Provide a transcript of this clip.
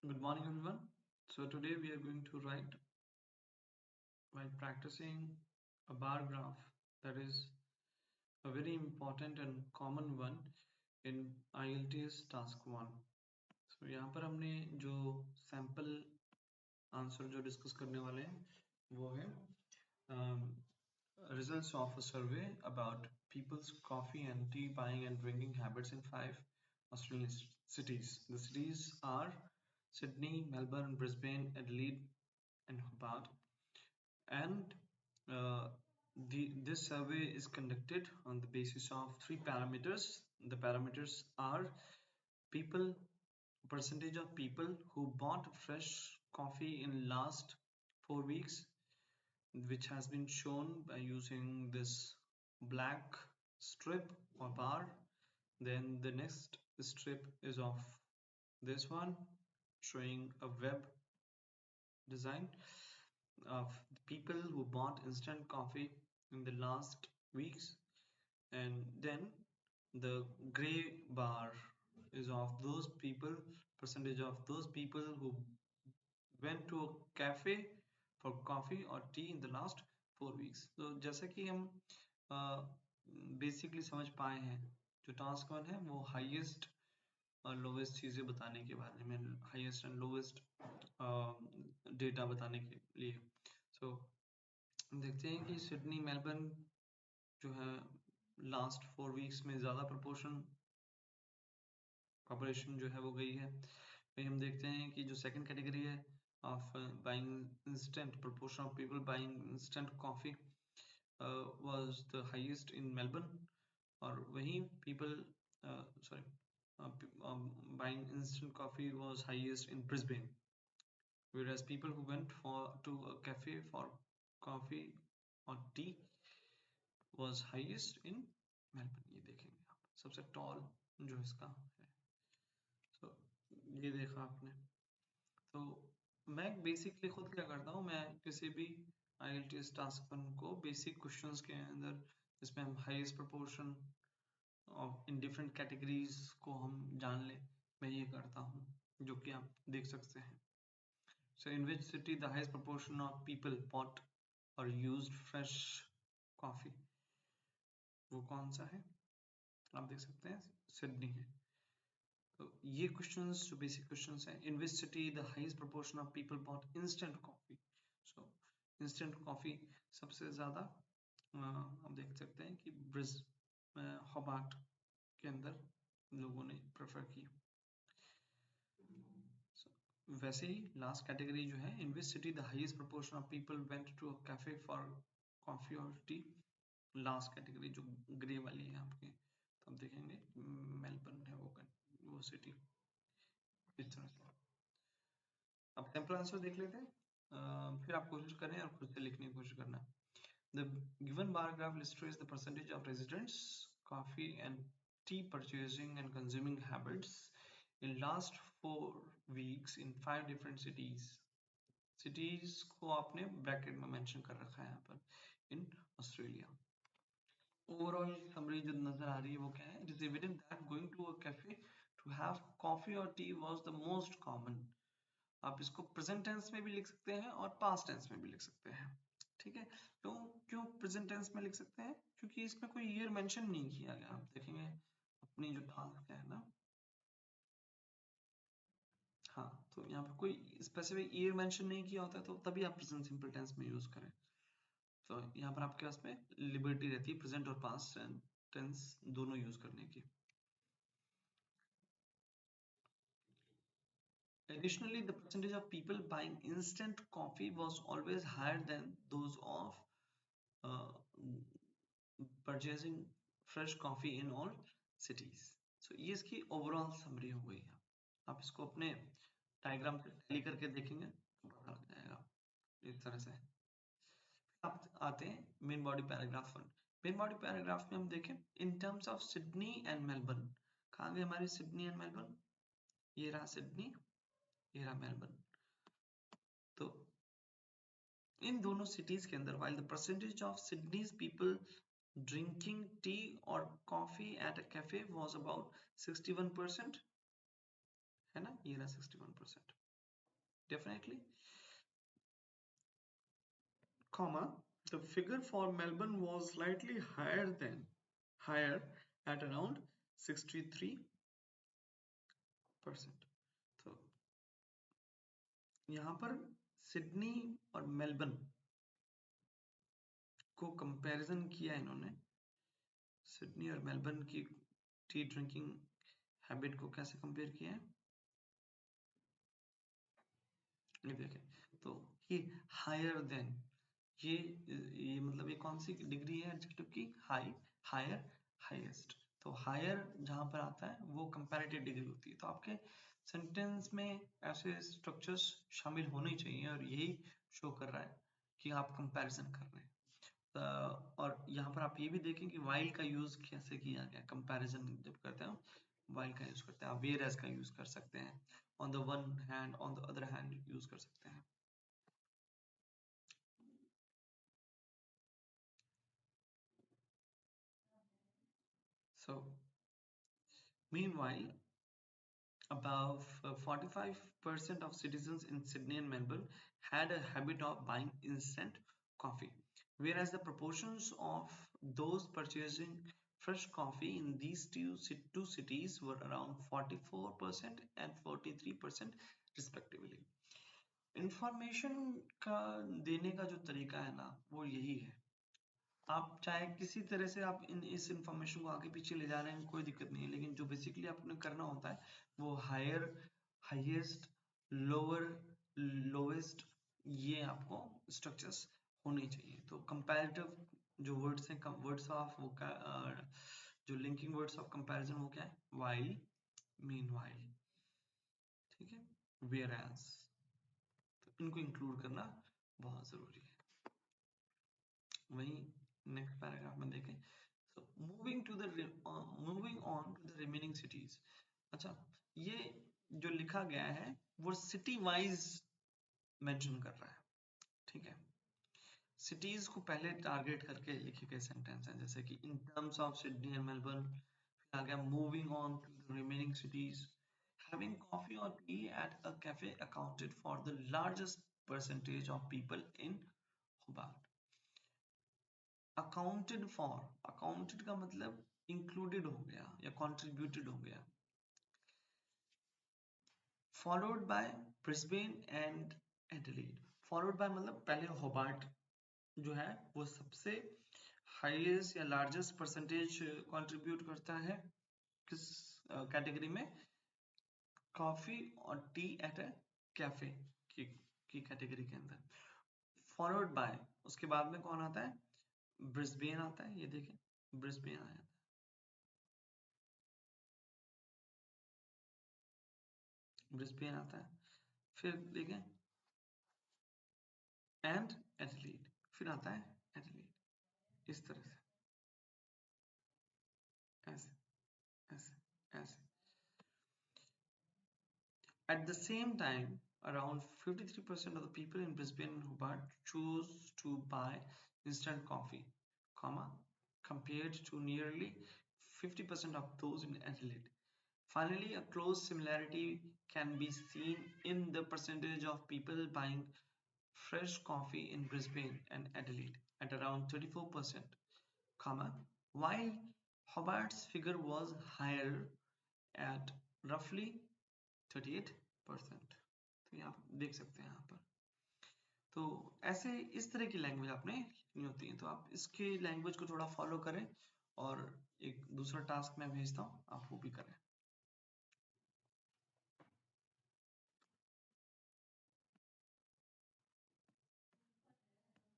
Good morning, everyone. So today we are going to write while practicing a bar graph that is a very important and common one in IELTS task 1. So यहाँ पर हमने जो sample answer जो discuss करने वाले हैं वो है results of a survey about people's coffee and tea buying and drinking habits in 5 Australian cities. The cities are Sydney, Melbourne, Brisbane, Adelaide, and Hobart. And uh, this survey is conducted on the basis of three parameters. The parameters are people, percentage of people who bought fresh coffee in last 4 weeks, which has been shown by using this black strip or bar. Then the next strip is of this one, showing a web design of the people who bought instant coffee in the last weeks, and then the gray bar is of those people, percentage of those people who went to a cafe for coffee or tea in the last 4 weeks. तो जैसा कि हम basically समझ पाए हैं, जो task one है वो हाईएस्ट और लोवेस्ट चीज़ें बताने के बारे में, हाईएस्ट एंड लोवेस्ट डेटा बताने के लिए. सो देखते हैं कि सिडनी मेलबर्न जो है लास्ट 4 वीक्स में ज़्यादा प्रपोर्शन पॉपुलेशन जो है वो गई है. वही हम देखते हैं कि जो सेकंड कैटेगरी है of buying instant, proportion of people buying instant coffee was the highest in Melbourne, और वहीं people sorry buying instant coffee was highest in Brisbane, whereas people who went to a cafe for coffee or tea was highest in Melbourne. ये देखेंगे आप, सबसे toll जो इसका है. So ये देखा आपने. तो मैं बेसिकली खुद क्या करता हूँ, मैं किसी भी IELTS टास्क वन को बेसिक क्वेश्चंस के अंदर जिसमें हम highest proportion of in different categories को हम जान लें, मैं ये करता हूँ, जो कि आप देख सकते हैं. So in which city the highest proportion of people bought or used fresh coffee? वो कौन सा है आप देख सकते हैं, सिडनी है. तो ये क्वेश्चंस जो बेसिक क्वेश्चंस हैं, in which city the highest proportion of people bought instant coffee. So instant coffee सबसे ज़्यादा हम देख सकते हैं कि हॉबार्ट के अंदर लोगों ने प्रेफर की. वैसे ही लास्ट कैटेगरी जो है, in which city the highest proportion of people went to a cafe for coffee और टी. लास्ट कैटेगरी जो ग्रे वाली है आपके, तो हम देखेंगे मेलबर्न है वो सिटी. इस तरह से अब सैंपल आंसर देख लेते हैं, फिर आप कोशिश करें और खुद से लिखने की कोशिश करना. The given bar graph illustrates the percentage of residents coffee and tea purchasing and consuming habits in last 4 weeks in 5 different cities. Cities को आपने ब्रैकेट में मेंशन कर रखा है यहाँ पर, in Australia. Overall summary जो नजर आ रही है वो क्या है? It is evident that going to a cafe to have coffee or tea was the most common. आप इसको प्रेजेंट टेंस में भी लिख सकते हैं और पास्ट टेंस में भी लिख सकते हैं. ठीक है, तो क्यों प्रेजेंट टेंस में लिख सकते हैं? क्योंकि इसमें कोई ईयर मेंशन नहीं किया गया. आप देखेंगे अपनी जो टास्क है ना, हाँ, तो यहाँ पर कोई स्पेसिफिक ईयर मेंशन नहीं किया होता है, तो तभी आप प्रेजेंट सिंपल टेंस में यूज करें. तो यहाँ पर आपके पास में लिबर्टी रहती है प्रेजेंट और पास्ट टेंस दोनों यूज करने की. Additionally, the percentage of people buying instant coffee was always higher than those of uh, purchasing fresh coffee in all cities. So ये इसकी ओवरऑल समरी हो गई है. आप इसको अपने डायग्राम से टैली करके देखेंगे तो पता लग जाएगा इस तरह से. आप आते हैं main body paragraph 1. Main body paragraph में हम देखें इन terms of Sydney and Melbourne. कहाँ गए हमारी सिडनी एंड मेलबर्न? ये रहा सिडनी, ये रहा मेलबर्न. तो इन दोनों सिटीज के अंदर while the percentage of Sydney's people drinking tea or coffee at a cafe was about 61%, है ना, ये रहा 61%. definitely, comma, the figure for Melbourne was slightly higher at around 63%. तो यहाँ पर सिडनी और मेलबर्न को कंपैरिजन किया इन्होंने, सिडनी और मेलबर्न की टी ड्रिंकिंग हैबिट को कैसे कंपेयर किया है, ये देखें। तो ये हायर देन, ये मतलब ये कौन सी डिग्री है एडजेक्टिव की, हाई, हायर, हाईएस्ट। तो हायर जहां पर आता है वो कंपैरेटिव डिग्री होती है। तो आपके सेंटेंस में ऐसे स्ट्रक्चर्स शामिल होने चाहिए और यही शो कर रहा है कि आप कंपैरिजन कर रहे हैं। और यहाँ पर आप ये भी देखें कि वाइल का यूज कैसे किया गया, कंपैरिजन जब करते हैं वाइल का यूज करते हैं, आप वेयर एज का यूज कर सकते हैं, on the one hand, on the other hand use कर सकते हैं। So, meanwhile, above 45% of citizens in Sydney and Melbourne had a habit of buying instant coffee, whereas the proportions of those purchasing fresh coffee in these two cities were around 44% and 43% respectively. Information का देने का जो तरीका है ना वो यही है, आप चाहे किसी तरह से आप इस इंफॉर्मेशन को आगे पीछे ले जा रहे हैं कोई दिक्कत नहीं है, लेकिन जो बेसिकली आपने करना होता है वो हायर, हाईएस्ट, लोअर, लोवेस्ट, ये आपको स्ट्रक्चर्स होने चाहिए। तो कंपैरेटिव जो वर्ड्स हैं, वर्ड्स ऑफ वो का जो लिंकिंग वर्ड्स ऑफ कंपैरिजन वो क्या है, वाइल, मीनवाइल, ठीक है, वेयर एज, तो इनको इंक्लूड करना बहुत जरूरी है। वहीं नेक्स्ट पैराग्राफ में देखें, so moving on to the remaining cities। अच्छा, ये जो लिखा गया है वो सिटी वाइज मेंशन कर रहा है, ठीक है, सिटीज को पहले टारगेट करके लिखे गए सेंटेंस हैं, जैसे कि in terms of Sydney and Melbourne, आ गया moving on to the remaining cities, having coffee or tea at a cafe accounted for the largest percentage of people in Hobart। Accounted for, accounted का मतलब included हो गया या contributed हो गया, followed by Brisbane and Adelaide. Followed by मतलब पहले Hobart जो है वो सबसे हाईएस्ट या लार्जेस्ट परसेंटेज कंट्रीब्यूट करता है किस कैटेगरी में, कॉफी और टी एट अ कैफे की कैटेगरी के अंदर। फॉलोड बाय उसके बाद में कौन आता है, ब्रिस्बेन आता है, ये देखें ब्रिस्बेन आया, ब्रिस्बेन आता है, फिर देखें एंड एडिलेड, फिर आता है एडिलेड, इस तरह से, ऐसे ऐसे ऐसे। At the same time, around 53% of the people in Brisbane and Hobart chose to buy instant coffee, comma, compared to nearly 50% of those in Adelaide. Finally, a close similarity can be seen in the percentage of people buying fresh coffee in Brisbane and Adelaide at around 34%, comma, while Hobart's figure was higher at roughly 38%। तो ये आप देख सकते हैं यहाँ पर। तो ऐसे इस तरह की लैंग्वेज आपने लिखनी होती है, तो आप इसके लैंग्वेज को थोड़ा फॉलो करें और एक दूसरा टास्क मैं भेजता हूँ, आप वो भी करें।